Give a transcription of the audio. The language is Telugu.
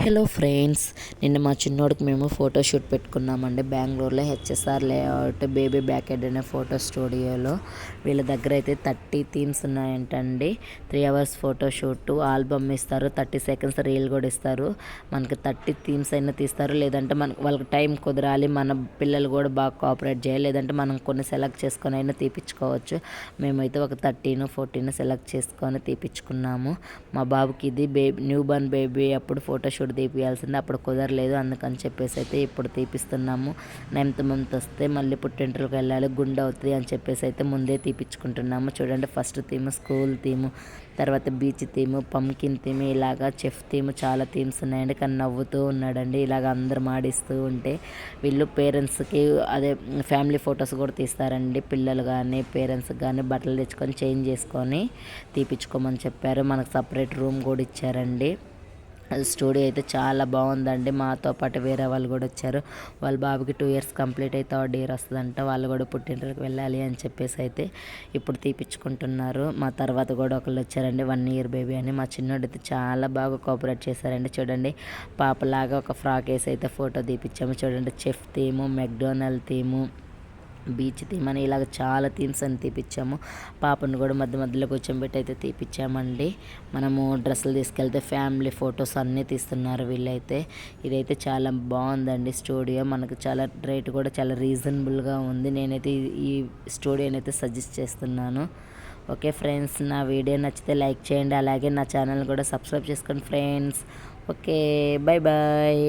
హలో ఫ్రెండ్స్, నిన్న మా చిన్నోడికి మేము ఫోటోషూట్ పెట్టుకున్నామండి బెంగళూరులో HSR layout baby back head అనే ఫోటో స్టూడియోలో. వీళ్ళ దగ్గర అయితే 30 థీమ్స్ ఉన్నాయంటండి. 3 అవర్స్ ఫోటోషూట్, ఆల్బమ్ ఇస్తారు, 30 సెకండ్స్ రీల్ కూడా ఇస్తారు. మనకి 30 థీమ్స్ అయినా తీస్తారు, లేదంటే వాళ్ళకి టైం కుదరాలి, మన పిల్లలు కూడా బాగా కోఆపరేట్ చేయాలి, లేదంటే మనం కొన్ని సెలెక్ట్ చేసుకొని అయినా తీపించుకోవచ్చు. మేమైతే ఒక 13, 14 సెలెక్ట్ చేసుకొని తీపించుకున్నాము. మా బాబుకి ఇది న్యూ బర్న్ బేబీ అప్పుడు ఫోటోషూట్ తీపియాల్సింది, అప్పుడు కుదరలేదు, అందుకని చెప్పేసి అయితే ఇప్పుడు తీపిస్తున్నాము. 9th మంత్ వస్తే మళ్ళీ పుట్టింటికి వెళ్ళాలి, గుండె అవుతుంది అని చెప్పేసి అయితే ముందే తీపించుకుంటున్నాము. చూడండి, ఫస్ట్ థీమ్ స్కూల్ థీము, తర్వాత బీచ్ థీము, పంకిన్ థీమ్, ఇలాగా చెఫ్ థీమ్, చాలా థీమ్స్ ఉన్నాయండి. కానీ నవ్వుతూ ఉన్నాడండి ఇలాగ అందరు మాడిస్తూ ఉంటే. వీళ్ళు పేరెంట్స్కి అదే ఫ్యామిలీ ఫొటోస్ కూడా తీస్తారండి. పిల్లలు కానీ పేరెంట్స్కి కానీ బట్టలు తెచ్చుకొని చేంజ్ చేసుకొని తీపించుకోమని చెప్పారు. మనకు సపరేట్ రూమ్ కూడా ఇచ్చారండి. స్టూడియో అయితే చాలా బాగుందండి. మాతో పాటు వేరే వాళ్ళు కూడా వచ్చారు. వాళ్ళ బాబుకి 2 years కంప్లీట్ అయితే 3rd year వస్తుందంట. వాళ్ళు కూడా పుట్టింటికి వెళ్ళాలి అని చెప్పేసి అయితే ఇప్పుడు తీపించుకుంటున్నారు. మా తర్వాత కూడా ఒకళ్ళు వచ్చారండి, 1 year బేబీ అని. మా చిన్నోడు అయితే చాలా బాగా కోఆపరేట్ చేశారండి. చూడండి, పాపలాగా ఒక ఫ్రాక్ వేసి అయితే ఫోటో తీపించాము. చూడండి, chef theme, McDonald theme, beach theme అని ఇలాగ చాలా థీమ్స్ అని తీపిచ్చాము. పాపను కూడా మధ్య మధ్యలో కూర్చోబెట్టి అయితే తీపిచ్చామండి. మనము డ్రెస్సులు తీసుకెళ్తే ఫ్యామిలీ ఫొటోస్ అన్నీ తీస్తున్నారు వీళ్ళైతే. ఇదైతే చాలా బాగుందండి స్టూడియో. మనకు చాలా రేట్ కూడా చాలా రీజనబుల్గా ఉంది. నేనైతే ఈ స్టూడియోని అయితే సజెస్ట్ చేస్తున్నాను. ఓకే ఫ్రెండ్స్, నా వీడియో నచ్చితే లైక్ చేయండి, అలాగే నా ఛానల్ కూడా సబ్స్క్రైబ్ చేసుకోండి ఫ్రెండ్స్. Okay, bye bye.